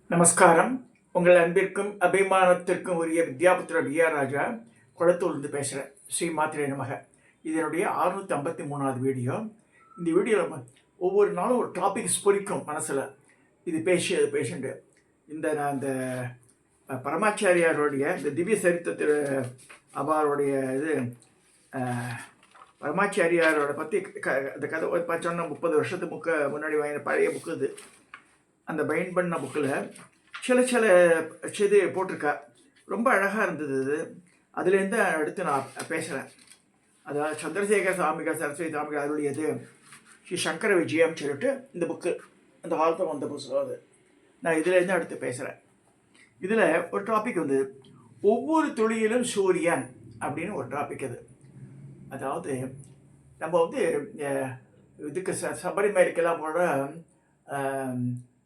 நமஸ்காரம். உங்கள் அன்பிற்கும் அபிமானத்திற்கும் உரிய வித்யாபுத்திர டி.ஆர். ராஜா குளத்தூர்லேருந்து பேசுகிறேன். ஸ்ரீ மாத்திரை நமக. இதனுடைய 653வது வீடியோ. இந்த வீடியோவில் ஒவ்வொரு நாளும் ஒரு டாபிக்ஸ் பொறிக்கும் மனசில். இது பேசி அது பேஷண்ட்டு. நான் இந்த பரமாச்சாரியாருடைய இந்த திவ்ய சரித்திர அவருடைய இது பரமாச்சாரியாரோட பற்றி அந்த கதை சொன்ன 30 வருஷத்துக்கு முன்னாடி வாங்கின பழைய புக்கு இது. அந்த பைண்ட் பண்ண புக்கில் சில இது போட்டிருக்கா. ரொம்ப அழகாக இருந்தது அது. அதுலேருந்து அடுத்து நான் பேசுகிறேன். அதாவது சந்திரசேகர சாமிகள் சரஸ்வதி சாமிகள் அவருடையது ஸ்ரீ சங்கர விஜயம் சொல்லிட்டு இந்த புக்கு அந்த காலத்தில் வந்த புத்தகம் அது. நான் இதுலேருந்து அடுத்து பேசுகிறேன். இதில் ஒரு டாபிக் வந்து ஒவ்வொரு துளியிலும் சூரியன் அப்படின்னு ஒரு டாபிக் அது. அதாவது நம்ம வந்து இதுக்கு சபரிமலைக்கெல்லாம் போட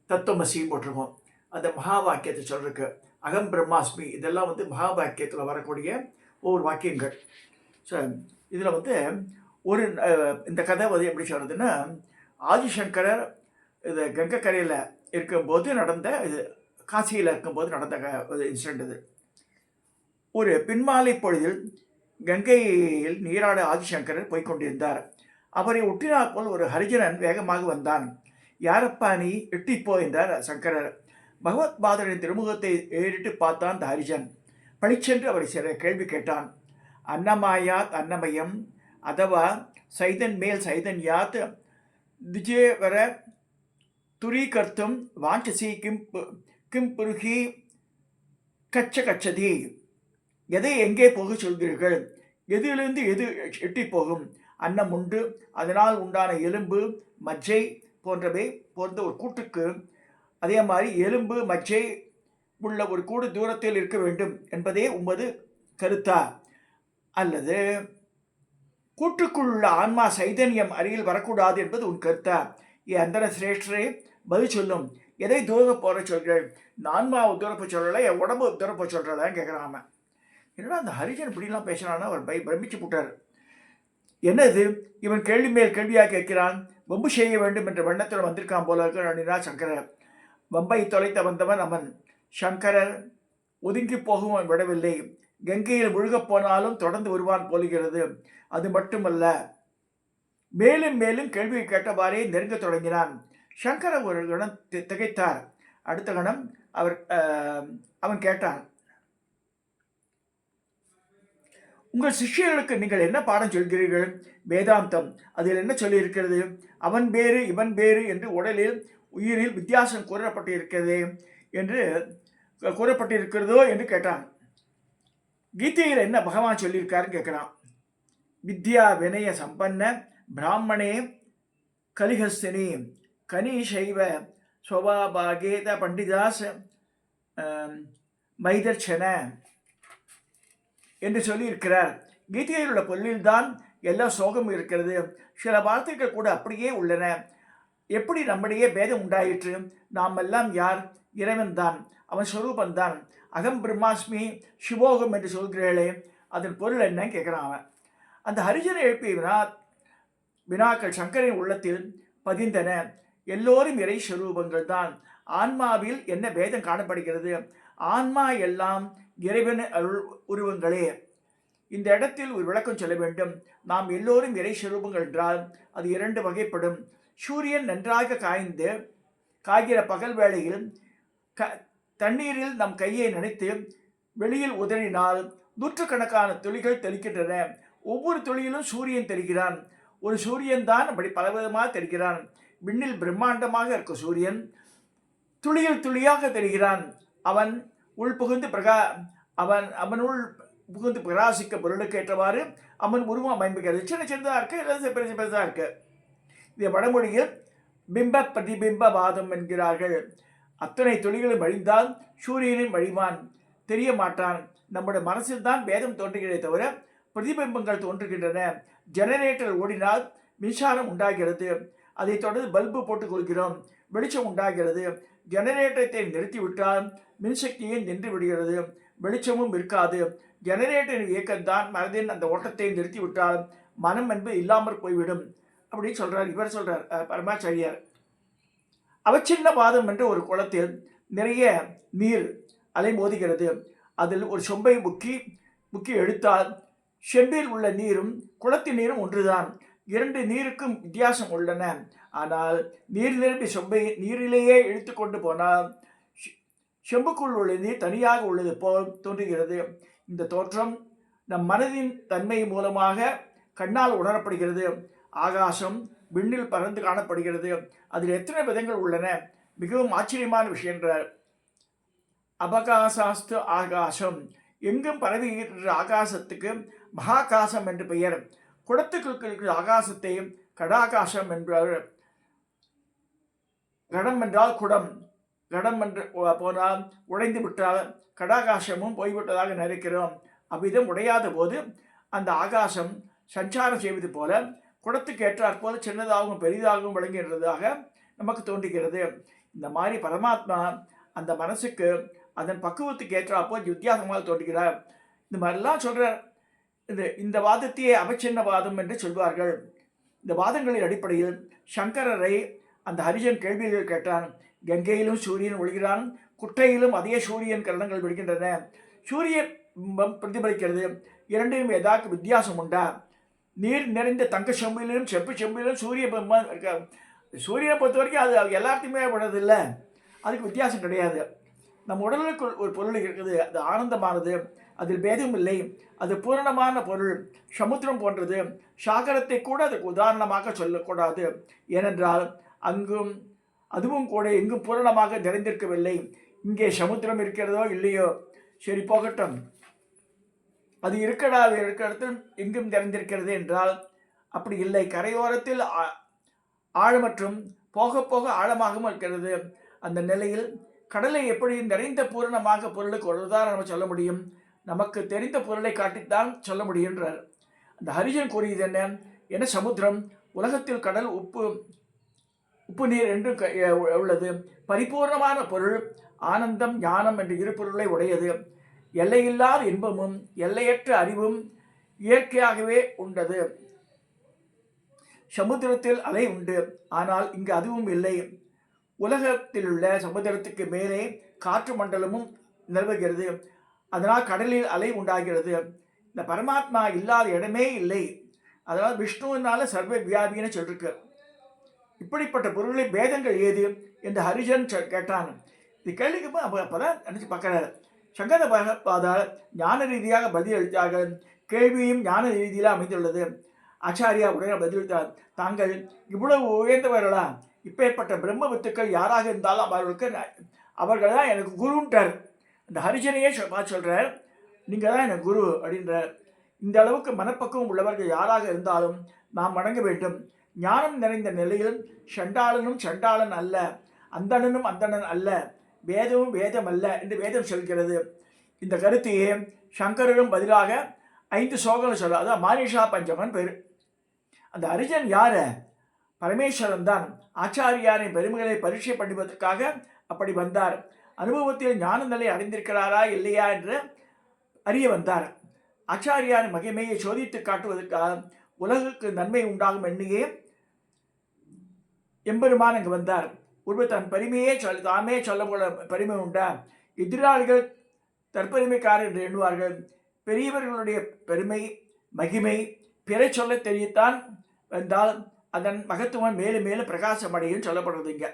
தத்துவமசி போட்டிருக்கோம். அந்த மகா வாக்கியத்தை சொல்றதுக்கு அகம் பிரம்மாஸ்மி இதெல்லாம் வந்து மகா வாக்கியத்தில் வரக்கூடிய ஒவ்வொரு வாக்கியங்கள். ஸோ இதில் வந்து ஒரு இந்த கதை வந்து எப்படி சொல்கிறதுன்னா, ஆதிசங்கரர் இது கங்கை கரையில் இருக்கும்போது நடந்த இது, காசியில் இருக்கும்போது நடந்த ஒரு இன்சிடென்ட் இது. ஒரு பின்மாலை பொழுதில் கங்கையில் நீராட ஆதிசங்கரர் போய்கொண்டிருந்தார். அவரை ஒட்டினார் போல் ஒரு ஹரிஜனன் வேகமாக வந்தான். யாரப்பா நீ, எட்டிப்போ என்றார் சங்கரர். பகவத் பாதரின் திருமுகத்தை ஏறிட்டு பார்த்தான் அந்த ஹரிஜன். பழிச்சென்று அவரை சில கேள்வி கேட்டான். அன்னமாயாத் அன்னமயம் அதவா சைதன் மேல் சைதன் யாத் திஜேவர துரீகர்த்தும் வாஞ்சசி கிம் புருகி கச்சதி. எதை எங்கே போக சொல்கிறீர்கள்? எதிலிருந்து எது எட்டி போகும்? அன்னம் உண்டு, அதனால் உண்டான எலும்பு மஜ்ஜை போன்றவை போன்ற ஒரு கூட்டுக்கு அதே மாதிரி எலும்பு மஜ்ஜை உள்ள ஒரு கூடு தூரத்தில் இருக்க வேண்டும் என்பதே உமது கருத்தா? அல்லது கூட்டுக்குள்ள ஆன்மா சைதன்யம் அருகில் வரக்கூடாது என்பது உன் கருத்தா? அந்தர சிரேஷ்டரே பதில் சொல்லும். எதை தூர போற சொல்கிறேன்? ஆன்மாவை தூரப்ப சொல்லலை, என் உடம்பு தூரப்ப சொல்கிறதான்னு கேட்குறாம. என்னடா அந்த ஹரிஜன் இப்படிலாம் பேசுகிறான்னா அவர் பிரமிச்சு போட்டார். என்னது இவன் கேள்வி மேல் கேள்வியாக கேட்கிறான்? வம்பு செய்ய வேண்டும் என்ற வண்ணத்தில் வந்திருக்கான் போல இருக்கிறா சங்கரர். வம்பை தொலைத்த வந்தவன் அவன். சங்கரர் ஒதுங்கி போகவும் விடவில்லை. கங்கையில் முழுகப் போனாலும் தொடர்ந்து வருவான் போலுகிறது. அது மட்டுமல்ல, மேலும் மேலும் கேள்வி கேட்டவாறே நெருங்க தொடங்கினான். சங்கரர் ஒரு கணம் திகைத்தார். அடுத்த கணம் அவன் கேட்டான், உங்கள் சிஷ்யர்களுக்கு நீங்கள் என்ன பாடம் சொல்கிறீர்கள்? வேதாந்தம். அதில் என்ன சொல்லி இருக்கிறது? அவன் வேறு இவன் வேறு என்று உடலில் உயிரில் வித்தியாசம் கூறப்பட்டிருக்கிறதோ என்று கேட்டான். கீதையில் என்ன பகவான் சொல்லியிருக்காருன்னு கேட்கிறான். வித்யா வினய சம்பன்ன பிராமணே கலிஹஸ்தினி கனிஷைவ ஸ்வபாகேத பண்டிதாஸ் மைதர்ச்சன என்று சொல்லியிருக்கிறார். கீதையில் உள்ள பொருளில்தான் எல்லா சோகமும் இருக்கிறது. சில வார்த்தைகள் கூட அப்படியே உள்ளன. எப்படி நம்முடைய பேதம் உண்டாயிற்று? நாம் எல்லாம் யார்? இறைவன் தான், அவன் ஸ்வரூபந்தான். அகம் பிரம்மாஸ்மி சிவோகம் என்று சொல்கிறீர்களே, அதன் பொருள் என்ன கேட்குறான் அவன். அந்த ஹரிஜனை எழுப்பிய வினாக்கள் சங்கரின் உள்ளத்தில் பதிந்தன. எல்லோரும் இறை ஸ்வரூபங்கள் தான். ஆன்மாவில் என்ன பேதம் காணப்படுகிறது? ஆன்மா எல்லாம் இறைவன் அருள் உருவங்களே. இந்த இடத்தில் ஒரு விளக்கம் சொல்ல வேண்டும். நாம் எல்லோரும் இறை ஸ்வரூபங்கள் என்றால் அது 2 வகைப்படும். சூரியன் நன்றாக காய்கிற பகல் வேளையில் தண்ணீரில் நம் கையை நனைத்து வெளியில் உதறினால் நூற்றுக்கணக்கான துளிகள் தெளிக்கின்றன. ஒவ்வொரு துளியிலும் சூரியன் தெரிகிறான். ஒரு சூரியன் தான் அப்படி பலவிதமாக தெரிகிறான். விண்ணில் பிரம்மாண்டமாக இருக்கும் சூரியன் துளியில் துளியாக தெரிகிறான். அவன் உள் புகுந்து அவனுள் புகுந்து பிரகாசிக்க பொருளுக்கு ஏற்றவாறு அவன் உருவம் அமைப்புகிறது. சின்னதாக இருக்கு, இல்லை பெருசாக இருக்கு. இது வடமொழியில் பிம்ப பிரதிபிம்பவாதம் என்கிறார்கள். அத்தனை துளிகளும் வழிந்தால் சூரியனின் வழிவான் தெரிய மாட்டான். நம்முடைய மனசில் தான் பேதம் தோன்றுகிறதே தவிர பிரதிபிம்பங்கள் தோன்றுகின்றன. ஜெனரேட்டர் ஓடினால் மின்சாரம் உண்டாகிறது. அதை தொடர்ந்து பல்பு போட்டுக் கொள்கிறோம், வெளிச்சம் உண்டாகிறது. ஜெனரேட்டரை நிறுத்திவிட்டால் மின்சக்தியை நின்று விடுகிறது, வெளிச்சமும் இருக்காது. ஜெனரேட்டரின் இயக்கம்தான் மனதின் அந்த ஓட்டத்தை நிறுத்திவிட்டால் மனம் என்பது இல்லாமற் போய்விடும் அப்படின்னு சொல்றார். இவர் சொல்றார் பரமாச்சாரியார். அவச்சின்னவாதம் என்ற ஒரு குளத்தில் நிறைய நீர் அலைமோதுகிறது. அதில் ஒரு சொம்பை முக்கி எடுத்தால் செம்பில் உள்ள நீரும் குளத்தின் நீரும் ஒன்றுதான். இரண்டு நீருக்கும் வித்தியாசம் உள்ளன. ஆனால் நீர் நிரம்பி சொம்பை நீரிலேயே இழுத்து கொண்டு போனால் செம்புக்குள் உள்ள நீர் தனியாக உள்ளது போல் தோன்றுகிறது. இந்த தோற்றம் நம் மனதின் தன்மை மூலமாக கண்ணால் உணரப்படுகிறது. ஆகாசம் விண்ணில் பறந்து காணப்படுகிறது. அதில் எத்தனை விதங்கள் உள்ளன. மிகவும் ஆச்சரியமான விஷயம் என்றார். அபகாசாஸ்து ஆகாசம், எங்கும் பரவி இருக்கிற ஆகாசத்துக்கு மகாகாசம் என்று பெயர். குடத்துக்குள் இருக்கிற ஆகாசத்தை கடாகாசம் என்பார். கடம் என்றால் குடம், கடம் என்று போனால் உடைந்து விட்டால் கடாகாசமும் போய்விட்டதாக நினைக்கிறோம். அவ்விதம் உடையாத போது அந்த ஆகாசம் சஞ்சாரம் செய்வது போல குடத்துக்கு ஏற்றாற் போல சின்னதாகவும் பெரிதாகவும் விளங்குகிறதாக நமக்கு தோன்றுகிறது. இந்த மாதிரி பரமாத்மா அந்த மனசுக்கு அதன் பக்குவத்துக்கு ஏற்றாப்போல் வித்தியாசமாக தோன்றுகிறார். இந்த மாதிரிலாம் சொல்கிறார். இந்த வாதத்தையே அவச்சின்னவாதம் என்று சொல்வார்கள். இந்த வாதங்களின் அடிப்படையில் சங்கரரை அந்த ஹரிஜன் கேள்விகள் கேட்டான். கங்கையிலும் சூரியன் ஒழுகிறான், குட்டையிலும் அதே சூரியன் கிரணங்கள் விடுகின்றன. சூரிய பிம்பம் பிரதிபலிக்கிறது. இரண்டையும் ஏதாவது வித்தியாசம் உண்டா? நீர் நிறைந்த தங்க செம்பிலும் செப்பு செம்பிலும் சூரிய பிம்பம் இருக்க. சூரியனை பொறுத்த வரைக்கும் அது எல்லாத்தையுமே விடுறதில்லை, அதுக்கு வித்தியாசம் கிடையாது. நம் உடலுக்கு ஒரு பொருள் இருக்குது, அது ஆனந்தமானது, அதில் பேதம் இல்லை, அது பூரணமான பொருள், சமுத்திரம் போன்றது. சாகரத்தை கூட அதுக்கு உதாரணமாக சொல்லக்கூடாது. ஏனென்றால் அதுவும் கூட எங்கும் பூரணமாக நிறைந்திருக்கவில்லை. இங்கே சமுத்திரம் இருக்கிறதோ இல்லையோ, சரி போகட்டும், அது இருக்கிற இடத்தில் எங்கும் நிறைந்திருக்கிறது என்றால் அப்படி இல்லை. கரையோரத்தில் ஆழமற்றும் போக போக ஆழமாகவும் இருக்கிறது. அந்த நிலையில் கடலை எப்படி நிறைந்த பூரணமாக பொருளுக்கு ஒரு உதாரணம் சொல்ல முடியும்? நமக்கு தெரிந்த பொருளை காட்டித்தான் சொல்ல முடியுன்றார். அந்த ஹரிஜன் கூறியது என்ன? சமுத்திரம், உலகத்தில் கடல், உப்பு நீர் என்று உள்ளது. பரிபூர்ணமான பொருள், ஆனந்தம், ஞானம் என்று இரு பொருளை உடையது. எல்லையில்லாத இன்பமும் எல்லையற்ற அறிவும் இயற்கையாகவே உண்டது. சமுத்திரத்தில் அலை உண்டு, ஆனால் இங்கு அதுவும் இல்லை. உலகத்திலுள்ள சமுத்திரத்துக்கு மேலே காற்று மண்டலமும் நிலவுகிறது. அதனால் கடலில் அலை உண்டாகிறது. இந்த பரமாத்மா இல்லாத இடமே இல்லை. அதனால் விஷ்ணுவினால சர்வ வியாபின்னு சொல்லிருக்கு. இப்படிப்பட்ட பொருளை பேதங்கள் ஏது என்று ஹரிஜன் கேட்டான். இது கேள்விக்கு அப்பதான் நினைச்சு பார்க்கிறார். சங்கர பகவத்பாதால் ஞான ரீதியாக பதில் அளித்தார்கள். கேள்வியும் ஞான ரீதியில் அமைந்துள்ளது. ஆச்சாரியா உடனே பதிலளித்தார். தாங்கள் இவ்வளவு உயர்ந்தவர்களா? இப்பேற்பட்ட பிரம்ம வித்துக்கள் யாராக இருந்தாலும் அவர்கள் தான் எனக்கு குருன்றார். அந்த ஹரிஜனையே சொல்கிறார், நீங்கள் தான் எனக்கு குரு அப்படின்றார். இந்த அளவுக்கு மனப்பக்குவம் உள்ளவர்கள் யாராக இருந்தாலும் நாம் வணங்க வேண்டும். ஞானம் நிறைந்த நிலையில் சண்டாளனும் சண்டாளன் அல்ல, அந்தணனும் அந்தணன் அல்ல, வேதமும் வேதம் அல்ல என்று வேதம் சொல்கிறது. இந்த கருத்தையே சங்கரரும் பதிலாக 5 ஸ்லோகங்கள் சொல்ல, அதான் மானிஷா பஞ்சமன் பேர். அந்த ஹரிஜன் யார்? பரமேஸ்வரன் தான். ஆச்சாரியாரின் பெருமைகளை பரீட்சை பண்ணுவதற்காக அப்படி வந்தார். அனுபவத்தில் ஞான நிலை அடைந்திருக்கிறாரா இல்லையா என்று அறிய வந்தார். ஆச்சாரியாரின் மகிமையை சோதித்து காட்டுவதற்காக உலகுக்கு நன்மை உண்டாகும் எண்ணியே எம்பெருமான் அங்கு வந்தார். ஒருவர் தன் பெருமையே தாமே சொல்ல போல பெருமை உண்டா? எதிராளிகள் தற்பெருமைக்காரர் என்று எண்ணுவார்கள். பெரியவர்களுடைய பெருமை மகிமை பிற சொல்ல தெரியத்தான் வந்தால் அதன் மகத்துவம் மேலும் மேலும் பிரகாசம் அடையும் சொல்லப்படுறது. இங்க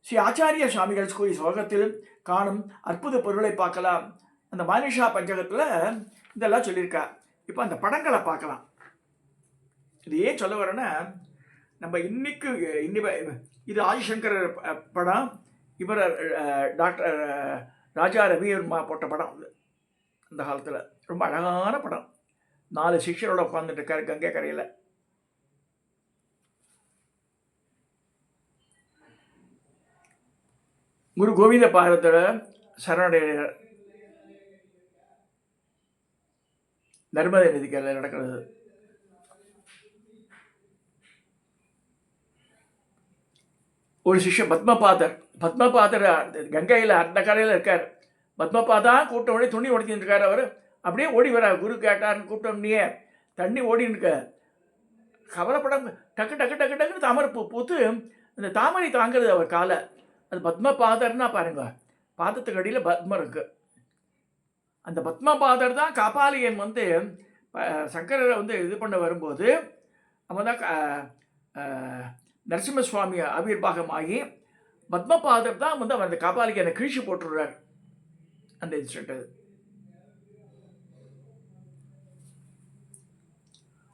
ஸ்ரீ ஆச்சாரிய சுவாமிகள் கூறிய ஸ்லோகத்தில் காணும் அற்புத பொருளை பார்க்கலாம். அந்த மானிஷா பஞ்சகத்தில் இதெல்லாம் சொல்லியிருக்கா. இப்போ அந்த படங்களை பார்க்கலாம். இது ஏன் சொல்ல வரேன்னா, நம்ம இது ஆதிசங்கரர் படம். இவர் டாக்டர் ராஜா ரவிவர்மா போட்ட படம். அந்த காலத்தில் ரொம்ப அழகான படம். 4 சிஷ்யரோட உட்காந்துட்டு இருக்காரு கங்கை கரையில். குரு கோவிந்த பாரதோட சரணடைய நர்மதை நதிக்கரையில் நடக்கிறது. ஒரு சிஷ்யன் பத்மபாதர் கங்கையில் அந்த கரையில் இருக்கார். பத்மபாதா கூட்டம் ஓடி துணி உடைச்சிட்டு இருக்கார். அவர் அப்படியே ஓடி வரார். குரு கேட்டார்னு கூப்பிட்டோம்னே தண்ணி ஓடின்னு இருக்க. கவலைப்படாம டக்கு டக்கு டக்கு டக்குன்னு தாமரை பூத்து அந்த தாமரை தாங்கிறது அவர் காலை. அது பத்மபாதர்னா பாருங்க, பாதத்துக்கு அடியில் பத்மம் இருக்கு. அந்த பத்மபாதர் தான் காபாலியன் வந்து சங்கரரை வந்து இது பண்ண வரும்போது அவன் தான் நரசிம்ம சுவாமி ஆவிர்வாகமாகி பத்மபாதர் தான் வந்து அவன் அந்த காபாலியனை கிழிச்சு போட்டுடுறார். அந்த இன்சிடென்ட் அது.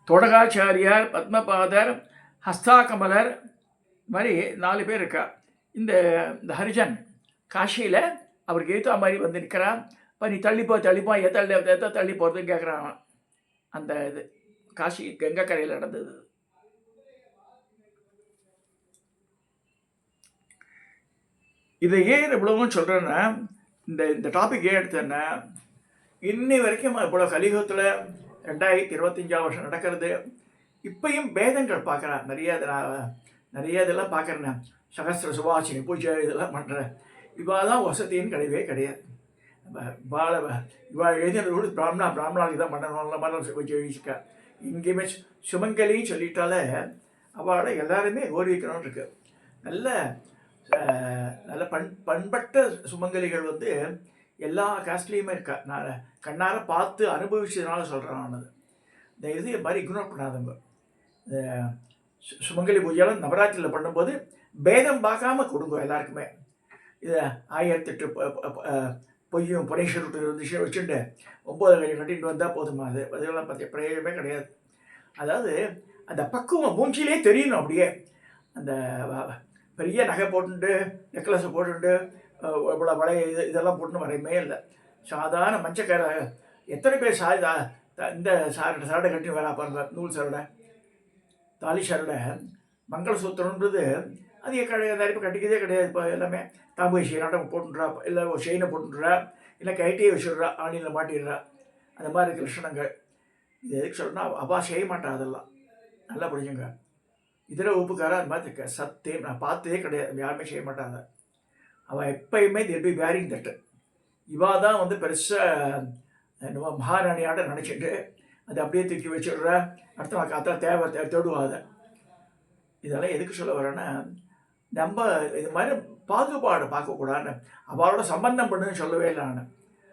தோடகாச்சாரியார், பத்மபாதர், ஹஸ்தாகமலர், இது மாதிரி 4 பேர் இருக்கா. இந்த ஹரிஜன் காஷியில் அவருக்கு ஏற்ற மாதிரி வந்து நிற்கிறான். இப்போ நீ தள்ளிப்போ எத்த தள்ளி போகிறதுன்னு கேட்குறான். அந்த இது காஷி கங்கை கரையில் நடந்தது. இதை ஏன் இவ்வளவும் சொல்கிறேன்னா, இந்த டாபிக் ஏன் எடுத்தேன்னா, இன்னி வரைக்கும் இவ்வளோ கலியுகத்தில் 2025 வருஷம் நடக்கிறது. இப்பயும் பேதங்கள் பார்க்குறேன். நிறைய இதெல்லாம் பார்க்குறேன். சகஸ்திர சுபாஷினி பூஜை இதெல்லாம் பண்ணுறேன். இவாதான் வசதின்னு கிடையவே கிடையாது. இவா எழுதினோடு பிராமணாவுக்கு தான் பண்ணணும்ல மாதிரி வச்சு எழுதிக்கா. எங்கேயுமே சுமங்கலின்னு சொல்லிட்டாலே அவளை எல்லாருமே கௌரவிக்கணும்னு இருக்கு. நல்ல பண்பட்ட சுமங்கலிகள் வந்து எல்லா காஸ்ட்லேயுமே இருக்கா. நான் கண்ணார பார்த்து அனுபவிச்சதுனால சொல்கிறேன். நான் அது இந்த இது மாதிரி இக்னோர் பண்ணாதவங்க. இந்த சுமங்கலி பூஜையெல்லாம் நவராத்திரியில் பண்ணும்போது பேதம் பார்க்காம கொடுங்க எல்லாருக்குமே. இதை 1008 பொய்யும் புனேஸ்வரட்டு வந்து வச்சுட்டு 9 கை கட்டிட்டு வந்தால் போதுமா? அதெல்லாம் பற்றி பிரயோகமே கிடையாது. அதாவது அந்த பக்குவம் மூஞ்சிலே தெரியணும். அப்படியே அந்த பெரிய நகை போட்டுட்டு நெக்லஸை போட்டுட்டு இவ்வளோ வளைய இதெல்லாம் போட்டுன்னு வரையுமே இல்லை. சாதாரண மஞ்சக்கரை எத்தனை பேர் இந்த சரடை கட்டின்னு வரா பாருங்க. நூல் சரடை, தாலி சரடை, மங்களசூத்திரன்றது அது நிறைய பேர் கட்டிக்கிறதே கிடையாது. இப்போ எல்லாமே தாம்பூ நாட்டம் போட்டுன்றா, இல்லை ஒரு செயினை போட்டுன்றா, இல்லை கைட்டியை வச்சுடுறா, ஆணியில் மாட்டிடுறா. அந்த மாதிரி இருக்கிற லட்சணங்கள். இது எதுக்கு சொல்லணும்னா, அப்பா செய்ய மாட்டான். அதெல்லாம் நல்லா புரிஞ்சுங்க. இதர உப்புக்காரா அது மாதிரி இருக்க சத்தியம் நான் பார்த்ததே கிடையாது. யாருமே செய்ய மாட்டாங்க. அவன் எப்பயுமே திருப்பி வேரிங் தட்டு. இவா தான் வந்து பெருசாக என்னவோ மகாராணியாட நினச்சிட்டு அதை அப்படியே தூக்கி வச்சுடுற. அடுத்த காத்தா தேடுவாத. இதெல்லாம் எதுக்கு சொல்ல வரேன்னா, நம்ம இது மாதிரி பாகுபாடு பார்க்கக்கூடாதுன்னு அவளோட சம்பந்தம் பண்ணுன்னு சொல்லவே இல்லை. நான்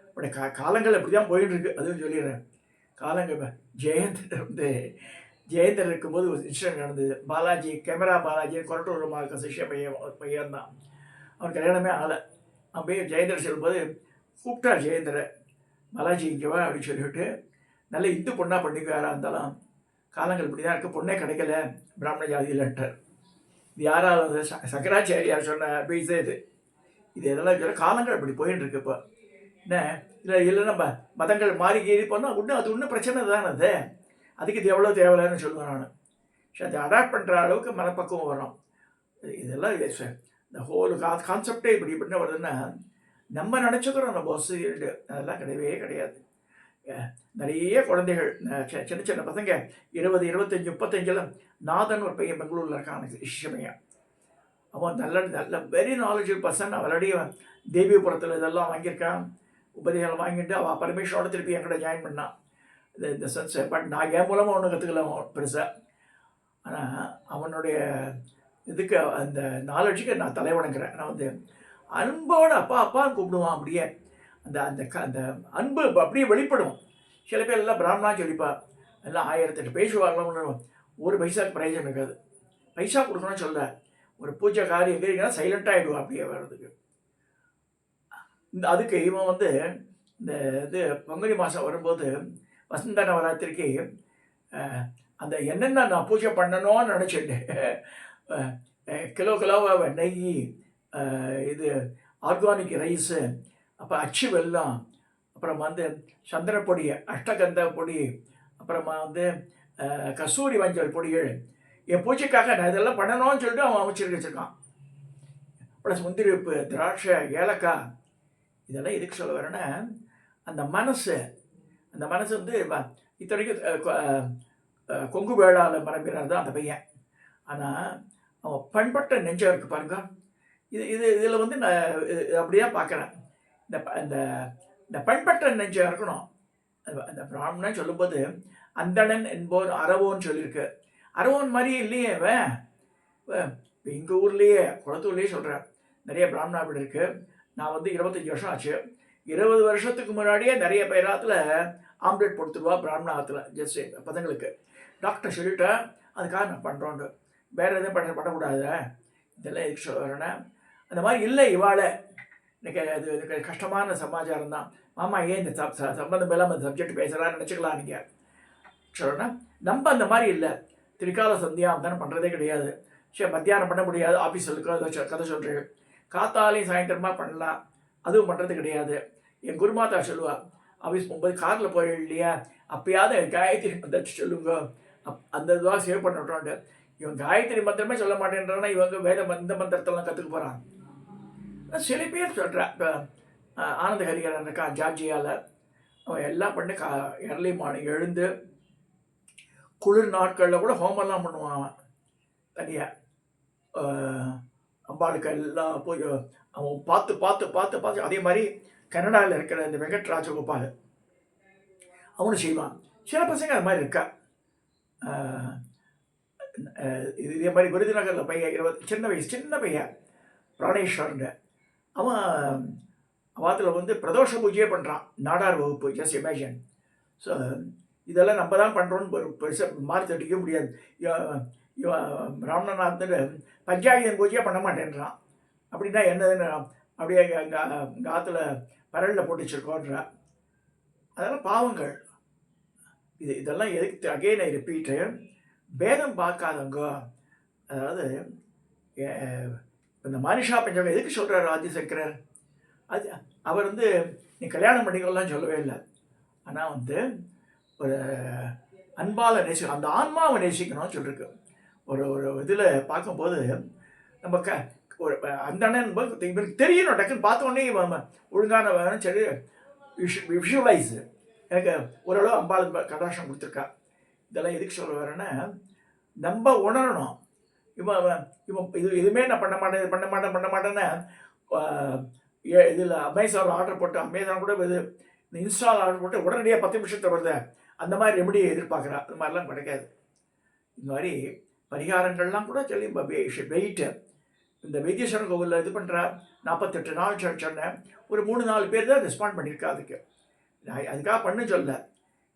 அப்படி காலங்கள் இப்படி தான் போயிட்டு இருக்கு. அதுவும் சொல்லிடுறேன். காலங்கள் ஜெயந்தர் வந்து ஜெயந்தர் இருக்கும்போது ஒரு இன்சிடென்ட் நடந்தது. பாலாஜி கேமரா பாலாஜின்னு கொரட்டூர் சிஷ்ய பையன் தான். அவன் கல்யாணமே ஆலை. அவன் போய் ஜெயந்தர் சொல்லும்போது கூப்பிட்டார் ஜெயந்தரை. பாலாஜி இங்கேவா அப்படின்னு சொல்லிவிட்டு, நல்ல இந்து பொண்ணாக பண்ணிக்குவாரா இருந்தாலும் காலங்கள் இப்படி தான் இருக்குது, பொண்ணே கிடைக்கல பிராமண ஜாதியில்ட்டார். இது யாராவது சங்கராச்சாரியார் சொன்ன பேசே இது இதெல்லாம் சொல்ல காலங்கள் அப்படி போயின்னு இருக்கு. இப்போ என்ன இல்லை நம்ம மதங்கள் மாறி கீறி போனால் அது ஒன்றும் பிரச்சனை தானே. அதுக்கு இது எவ்வளோ தேவையில்லைன்னு சொல்லுவேன் நான். ஸோ அதை அடாப்ட் பண்ணுற அளவுக்கு மனப்பக்குவம் வரும். இதெல்லாம் இந்த ஹோல் கான்செப்டே இப்படி வருதுன்னா நம்ம நினச்சிக்கிறோம் நம்ம வசதி அதெல்லாம் கிடையவே கிடையாது. நிறைய குழந்தைகள் சின்ன பசங்க 20, 25, 35 நாதன் ஒரு பையன் பெங்களூரில் இருக்கான். சிஷ்யமையன். அவன் நல்ல வெரி நாலேஜபிள் பர்சன். அவளுடைய தேவிபுரத்தில் இதெல்லாம் வாங்கியிருக்கான். உபதேசம் வாங்கிட்டு அவள் பரமேஸ்வரோட திருப்பி என்கிட்ட ஜாயின் பண்ணான். இந்த சென்ஸ். பட் நான் என் மூலமாக ஒன்றும் கற்றுக்கலாம் பெருசாக. ஆனால் அவனுடைய இதுக்கு அந்த நாலேஜுக்கு நான் தலைவணங்குறேன். நான் வந்து அன்போட அப்பான்னு கூப்பிடுவான். அப்படியே அந்த அந்த அந்த அன்பு அப்படியே வெளிப்படும். சில பேர் எல்லாம் பிராமணா சொல்லிப்பா, எல்லாம் 1008 பேசுவாங்களாம். ஒரு பைசாவுக்கு பிரயோஜனம் இருக்காது. பைசா கொடுக்கணும்னு சொல்ல ஒரு பூஜை காரியம் எங்கேங்கன்னா சைலண்ட்டாக ஆகிடுவான் அப்படியே வர்றதுக்கு. அதுக்கு இவன் வந்து இந்த இது பங்குனி மாதம் வரும்போது வசந்த நவராத்திரிக்கு அந்த என்னென்ன நான் பூஜை பண்ணணும்னு நினச்சிட்டு கிலோவாக நெய், இது ஆர்கானிக் ரைஸு, அப்போ அச்சு வெல்லம், அப்புறமா வந்து சந்திரப்பொடி, அஷ்டகந்த பொடி, அப்புறமா வந்து கஸ்தூரி மஞ்சள் பொடிகள் என் பூஜைக்காக நான் இதெல்லாம் பண்ணணும்னு சொல்லிட்டு அவன் அமைச்சிருக்க வச்சுருக்கான். ப்ளஸ் முந்திரி உப்பு, திராட்சை, ஏலக்காய். இதெல்லாம் எதுக்கு சொல்ல வரேன்னா, அந்த மனசு வந்து இத்தனைக்கும் கொங்கு வேளாள மரபினர் தான் அந்த பையன். ஆனால் அவன் பண்பட்ட நெஞ்சம் இருக்குது பாருங்க. இதில் வந்து நான் அப்படியே பார்க்குறேன். இந்த பண்பட்ட நெஞ்சம் இருக்கணும். அந்த பிராமணன் சொல்லும்போது அந்தணன் என்போர் அறவோன்னு சொல்லியிருக்கு. அறவோன் மாதிரி இல்லையே அவன். எங்கள் ஊர்லேயே குளத்தூர்லேயே சொல்கிறேன். நிறைய பிராமணா வீடு இருக்குது. நான் வந்து 25 வருஷம் ஆச்சு. 20 வருஷத்துக்கு முன்னாடியே நிறைய பேர் ஆற்றுல ஆம்லேட் கொடுத்துருவா பிராமணா ஆற்றுல ஜஸ்ட்டு பசங்களுக்கு. டாக்டர் சொல்லிவிட்டேன் அதுக்காக நான் பண்ணுறோன்னு. வேறு எதுவும் பண்ணக்கூடாது, இதெல்லாம் எதுக்கு சொல்ல வரேன்னா அந்த மாதிரி இல்லை இவாளை. எனக்கு அது எனக்கு கஷ்டமான சமாச்சாரம் தான். மாமா ஏன் இந்த சம்மந்தம் இல்லாமல் அந்த சப்ஜெக்ட் பேசுகிறான்னு நினச்சிக்கலாம் நீங்கள் சொல்கிறேன்னா. நம்ம அந்த மாதிரி இல்லை. திரிகால சந்தியாவந்தனம் பண்ணுறதே கிடையாது. சரி, மத்தியானம் பண்ண முடியாது, ஆஃபீஸில் கதை சொல்கிறேன். காத்தாலையும் சாயந்தரமாக பண்ணலாம், அதுவும் பண்ணுறது கிடையாது. என் குருமாதா சொல்லுவாள், ஆஃபீஸ் போகும்போது காரில் போய் இல்லையா அப்பயாவது காயத்ரி மந்திரம் சொல்லுங்க, அந்த இதுவாக சேவ் பண்ணட்டோன்ட்டு. இவன் காயத்ரி மந்திரமே சொல்ல மாட்டேன்றான்னா இவங்க இந்த மந்திரத்தெல்லாம் கற்றுக்க போகிறான். சில பேர் சொல்கிறா. இப்போ ஆனந்த ஹரிகரன் இருக்கா ஜார்ஜியாவில், அவன் எல்லாம் பண்ணி எர்லி மார்னிங் எழுந்து குளிர் நாட்களில் கூட ஹோமெல்லாம் பண்ணுவான் அவன் தனியாக. அம்பாளுக்கு எல்லாம் போய் அவன் பார்த்து பார்த்து பார்த்து பார்த்து. அதே மாதிரி கனடாவில் இருக்கிற இந்த வெங்கட் ராஜகோபால் அவனும் செய்வான். சில பசங்க அது மாதிரி இருக்கா. இதே மாதிரி விருதுநகரில் பையன் சின்ன பையன் பிராணேஸ்வரன், அவன் வாத்தில் வந்து பிரதோஷ பூஜையே பண்ணுறான், நாடார் வகுப்பு. Just imagine. ஸோ இதெல்லாம் நம்ம தான் பண்ணுறோன்னு ஒரு பெருசாக மாறி தட்டிக்க முடியாது. இவன் ராமநாதன் பஞ்சாயத்து பூஜையாக பண்ண மாட்டேன்றான். அப்படின்னா என்னதுன்னு அப்படியே எங்கள் ஆற்றுல பரலில் போட்டு வச்சுருக்கோன்றான். அதெல்லாம் பாவங்கள். இதெல்லாம் எதுக்கு அகெயின் ஐ ரிப்பீட்டு, பேதம் பார்க்காதவங்க. அதாவது இந்த மனுஷா பஞ்சவங்க எதுக்கு சொல்கிறார் ஆதிசங்கரர்? அது அவர் வந்து நீ கல்யாணம் பண்ணிக்கலாம் சொல்லவே இல்லை. ஆனால் வந்து ஒரு அன்பால் நேசிக்கணும், அந்த ஆன்மாவை நேசிக்கணும்னு சொல்லியிருக்கு. ஒரு இதில் பார்க்கும்போது நம்ம ஒரு அந்த அண்ணன் இவருக்கு தெரியணும், டக்குன்னு பார்த்தோன்னே ஒழுங்கான வேணும் சரி விஷுவலைஸு. எனக்கு ஓரளவு அம்பாள் கடாட்சம் கொடுத்துருக்கா. இதெல்லாம் எதுக்கு சொல்ல வரேன்னா நம்ம உணரணும். இவன் இது எதுவுமே நான் பண்ண மாட்டேன்னா இதில் அமேசானில் ஆர்டர் போட்டு, அமேசான் கூட இது இந்த இன்ஸ்டால் ஆர்டர் போட்டு உடனடியாக 10 நிமிஷத்தில் வருது, அந்த மாதிரி ரெமடியை எதிர்பார்க்குறா. அது மாதிரிலாம் கிடைக்காது. இந்த மாதிரி பரிகாரங்கள்லாம் கூட சொல்லி வெயிட்டு. இந்த வைத்தீஸ்வரன் கோவிலில் இது பண்ணுறா 48 நாள் சொன்னேன், ஒரு 3-4 பேர் தான் ரெஸ்பாண்ட் பண்ணியிருக்கா. அதுக்காக பண்ணு சொல்ல.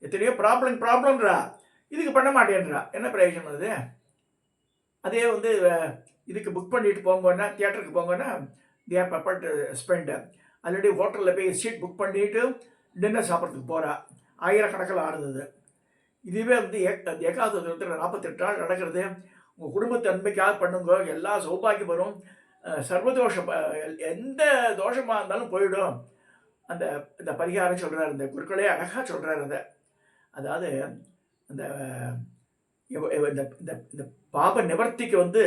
எத்தனையோ ப்ராப்ளம்ன்றா, இதுக்கு பண்ண மாட்டேன்றா. என்ன பிரயோஜனம் அது? அதே வந்து இதுக்கு புக் பண்ணிட்டு போங்கன்னா, தியேட்டருக்கு போங்கன்னா they are prepared to spend. Already ஹோட்டலில் போய் சீட் புக் பண்ணிவிட்டு டின்னர் சாப்பிட்றதுக்கு போகிறா. ஆயிரக்கணக்கில் ஆடுது. இதுவே வந்து ஏகாதசத்தில் 48 நாள் நடக்கிறது. உங்கள் குடும்பத்தை நன்மைக்காக பண்ணுங்க, எல்லா சௌபாகியம் வரும், சர்வதோஷம் எந்த தோஷமாக இருந்தாலும் போயிடும். இந்த பரிகாரம் சொல்கிறார், இந்த குருக்களே அழகாக சொல்கிறார். அதாவது அந்த இந்த பாப நிவர்த்திக்கு வந்து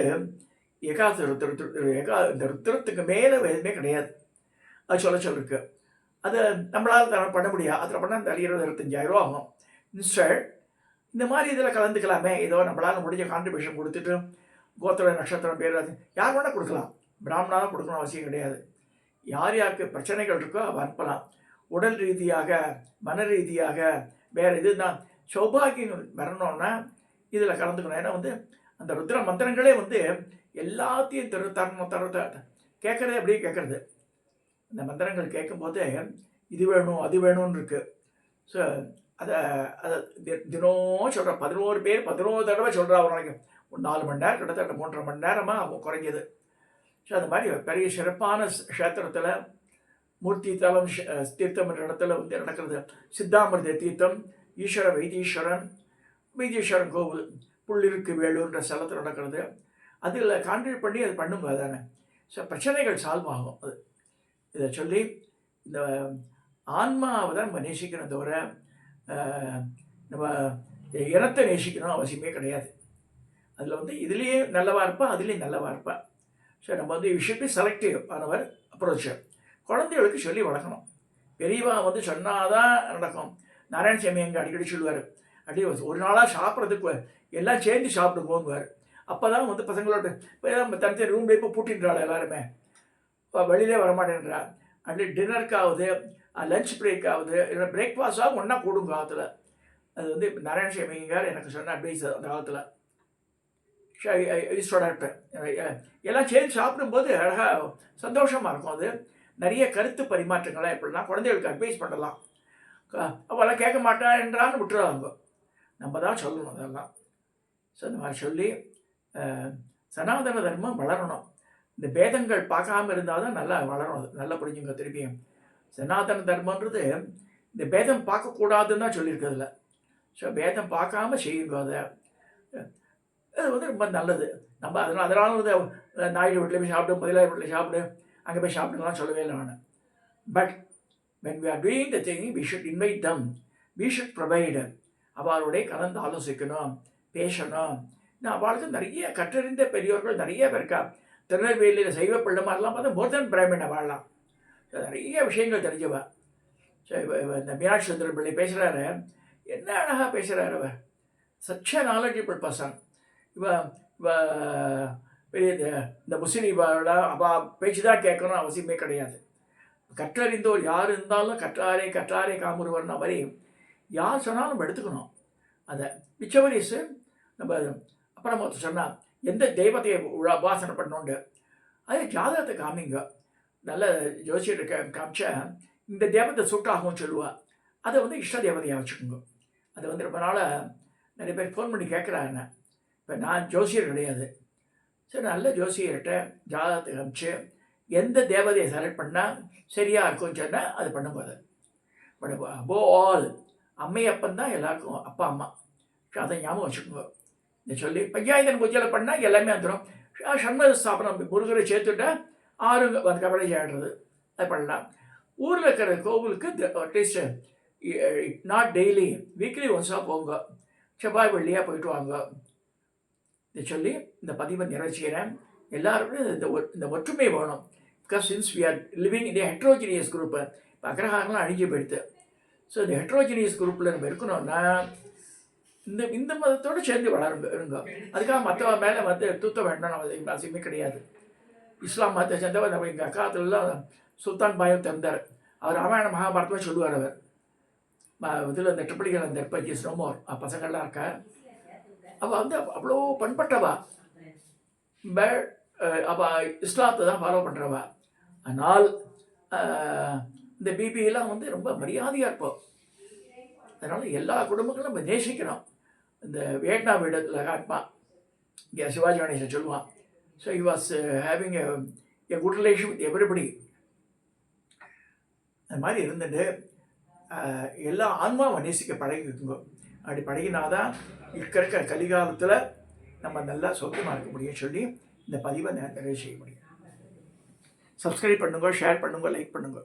இந்த ருத்திரத்துக்கு மேலே எதுவுமே கிடையாது. அது சொல்லிருக்கு. அது நம்மளால் பண்ண முடியாது. அதில் பண்ணால் அந்த 20-25,000 ரூபா ஆகும். இன்ஸ்டட் இந்த மாதிரி இதில் கலந்துக்கலாமே, ஏதோ நம்மளால் முடிஞ்ச கான்ட்ரிபியூஷன் கொடுத்துட்டு கோத்திர நட்சத்திரம் பேர் யார் வேணால் கொடுக்கலாம். பிராமணாலும் கொடுக்கணும் அவசியம் கிடையாது. யார் யாருக்கு பிரச்சனைகள் இருக்கோ அவ அனுப்பலாம். உடல் ரீதியாக, மன ரீதியாக, வேறு இதுதான் சௌபாகியம் வரணும்னா இதில் கலந்துக்கணும். ஏன்னா வந்து அந்த ருத்ர மந்திரங்களே வந்து எல்லாத்தையும் கேட்குறது அப்படியே கேட்குறது. இந்த மந்திரங்கள் கேட்கும்போது இது வேணும் அது வேணும்னு இருக்குது. ஸோ அதை தினம் சொல்கிற 11 பேர் 11 தடவை சொல்கிறா. ஒரு நாளைக்கு ஒரு 4 மணி நேரம், கிட்டத்தட்ட 3.5 மணி நேரமாக அவங்க குறைஞ்சது. ஸோ அந்த மாதிரி பெரிய சிறப்பான க்ஷேத்திரத்தில் மூர்த்தி தலம் தீர்த்தம் என்ற இடத்துல வந்து நடக்கிறது. சித்தாமிர்த தீர்த்தம், ஈஸ்வர வைத்தீஸ்வரன் கோவில், புள்ளிருக்கு வேலூர்ன்ற ஸ்தலத்தில் நடக்கிறது. அதில் கான்ட்ரிபியூட் பண்ணி அது பண்ணுங்க. அதானே ஸோ பிரச்சனைகள் சால்வ் ஆகும். அது இதை சொல்லி இந்த ஆன்மாவை தான் நம்ம நேசிக்கணும், தவிர நம்ம இனத்தை நேசிக்கணும் அவசியமே கிடையாது. அதில் வந்து இதுலேயே நல்லவா இருப்பாள், அதுலேயும் நல்லவா இருப்பாள். ஸோ நம்ம வந்து ஷுட் பி செலக்டிவ் ஆனவர் அப்ரோச். குழந்தைகளுக்கு சொல்லி வளர்க்கணும். பெரியவா வந்து சொன்னாதான் நடக்கும். நாராயணசாமி எங்கே அடிக்கடி சொல்லுவார், அப்படி ஒரு நாளாக சாப்பிட்றதுக்கு எல்லாம் சேர்ந்து சாப்பிட்டு போங்குவார். அப்போ தான் வந்து பசங்களோட இப்போ தனித்தனி ரூம்லேயே இப்போ பூட்டின்றாள் எல்லாருமே, வெளியிலே வரமாட்டேன்றா. அப்படி டின்னருக்காவது, லஞ்ச் பிரேக்காவது, இல்லை பிரேக்ஃபாஸ்ட்டாக ஒன்றா கூடும் காலத்தில். அது வந்து நாராயணசாமிங்கார் எனக்கு சொன்ன அட்வைஸ் அந்த காலத்தில். ஈஸ்டோட எல்லாம் சேர்ந்து சாப்பிடும்போது அழகாக சந்தோஷமாக இருக்கும். அது நிறைய கருத்து பரிமாற்றங்கள்லாம் எப்படின்னா குழந்தைகளுக்கு அட்வைஸ் பண்ணலாம். அவெல்லாம் கேட்க மாட்டான்றான்னு விட்டுருவாங்க. நம்ம தான் சொல்லணும் அதெல்லாம். ஸோ இந்த மாதிரி சொல்லி சனாதன தர்மம் வளரணும். இந்த பேதங்கள் பார்க்காம இருந்தால் தான் நல்லா வளரும். அது நல்லா புரிஞ்சுங்க திருப்பியும். சனாதன தர்மன்றது இந்த பேதம் பார்க்கக்கூடாதுன்னு தான் சொல்லியிருக்கிறதுல. ஸோ பேதம் பார்க்காம செய்யுங்க அதை. அது வந்து ரொம்ப நல்லது. நம்ம அதனால வந்து நாயுடு வீட்டில் போய் சாப்பிடு, முதலாளி வீட்டில் சாப்பிடு, அங்கே போய் சாப்பிடுலாம் சொல்லவே இல்லை நான். But when we are doing the thing, we should invite them. We should provide. அவளுடைய கலந்து ஆலோசிக்கணும், பேசணும். நான் அவளுக்கு நிறைய கற்றறிந்த பெரியவர்கள் நிறைய பேர் இருக்கா. திருநெல்வேலியில் சைவ பிள்ளை மாதிரிலாம் பார்த்தா மோர் தென் பிராமின் அவள்லாம் நிறைய விஷயங்கள் தெரிஞ்சவா. இந்த மீனாட்சி சுந்தரம் பிள்ளை பேசுகிறாரு, என்ன அழகாக பேசுகிறாரு அவர். Such a knowledgeable person. இவ பெரிய இந்த முஸ்லீம் அவள் பேச்சு தான் கேட்கணும் அவசியமே கிடையாது. கற்றறிந்தோர் யார் இருந்தாலும் கற்றாரே காமுருவர்னா வரை யார் சொன்னாலும் நம்ம எடுத்துக்கணும் அதை. விச்சவரிசு நம்ம அப்புறம் சொன்னால் எந்த தெய்வத்தையை உபாசனை பண்ணோண்டு அது ஜாதகத்தை காமிங்க. நல்ல ஜோசியர் காமிச்சா இந்த தேவத்தை சூட்டாகவும் சொல்லுவாள். அதை வந்து இஷ்ட தேவதையாக வச்சுக்கோங்க. அது வந்து ரொம்ப நாளாக நிறைய பேர் ஃபோன் பண்ணி கேட்குறாங்க. இப்போ நான் ஜோசியர் கிடையாது. சரி, நல்ல ஜோசியர்கிட்ட ஜாதகத்தை காமிச்சு எந்த தேவதையை செலக்ட் பண்ணால் சரியாக இருக்கும்னு சொன்னால் அது பண்ணும்போது பட் அபோ ஆல் அம்மையப்பன் தான் எல்லாருக்கும் அப்பா அம்மா. அதை ஞாபகம் வச்சுக்கோங்க. இதை சொல்லி பஞ்சாயத்தன் பூஜையில் பண்ணால் எல்லாமே வந்துடும். சண்மத ஸ்தாபனம் முருகரை சேர்த்துட்டா 6 வந்து கவலை ஆடுறது அது பண்ணலாம். ஊரில் இருக்கிற கோவிலுக்கு அட்லீஸ்ட் நாட் டெய்லி வீக்லி ஒன்ஸாக போங்க. செவ்வாய் வெள்ளியாக போயிட்டு வாங்க. இதை சொல்லி இந்த பதிவை நிறைவேற்றுகிறேன். எல்லாருக்கும் இந்த ஒற்றுமை வேணும். Because since we are living in heterogeneous group. இப்போ அக்ரஹாரம்லாம் அழிஞ்சு போயிடுது. ஸோ இந்த ஹெட்ரோஜினியஸ் குரூப்பில் நம்ம இருக்கணும்னா இந்த மதத்தோடு சேர்ந்து இருங்க. அதுக்காக மற்ற மேலே வந்து தூத்த வேண்டாம் அவசியமே கிடையாது. இஸ்லாம் மதத்தை சேர்ந்தவர் நம்ம எங்கள் அக்காலத்துலலாம் சுல்தான் பாயம் திறந்தார். அவர் ராமாயண மகாபாரதமாக சொல்லுவார். அவர் இதில் இந்த ட்ரிபிளிகள் அந்த பஜ்ஜி ஸ்னோமோர் பசங்கள்லாம் இருக்கா. அவள் வந்து அவ்வளோ பண்பட்டவா. பட் அவள் இஸ்லாத்தை தான் ஃபாலோ பண்ணுறவா. ஆனால் இந்த பிபியெல்லாம் வந்து ரொம்ப மரியாதையாக இருப்போம். அதனால் எல்லா குடும்பங்களும் நம்ம நேசிக்கிறோம். இந்த வியட்நாம் இடத்துல காட்மா இங்கே சிவாஜி கணேசன் சொல்லுவான். So he was having a good relation with everybody. அது மாதிரி இருந்துட்டு எல்லா ஆன்மாவை நேசிக்க பழகிக்குங்க. அப்படி பழகினாதான் இருக்கிற கலிகாலத்தில் நம்ம நல்லா சௌக்கியமாக இருக்க முடியும்னு சொல்லி இந்த பதிவை நிறைவு செய்ய முடியும். சப்ஸ்கிரைப் பண்ணுங்க, ஷேர் பண்ணுங்க, லைக் பண்ணுங்க.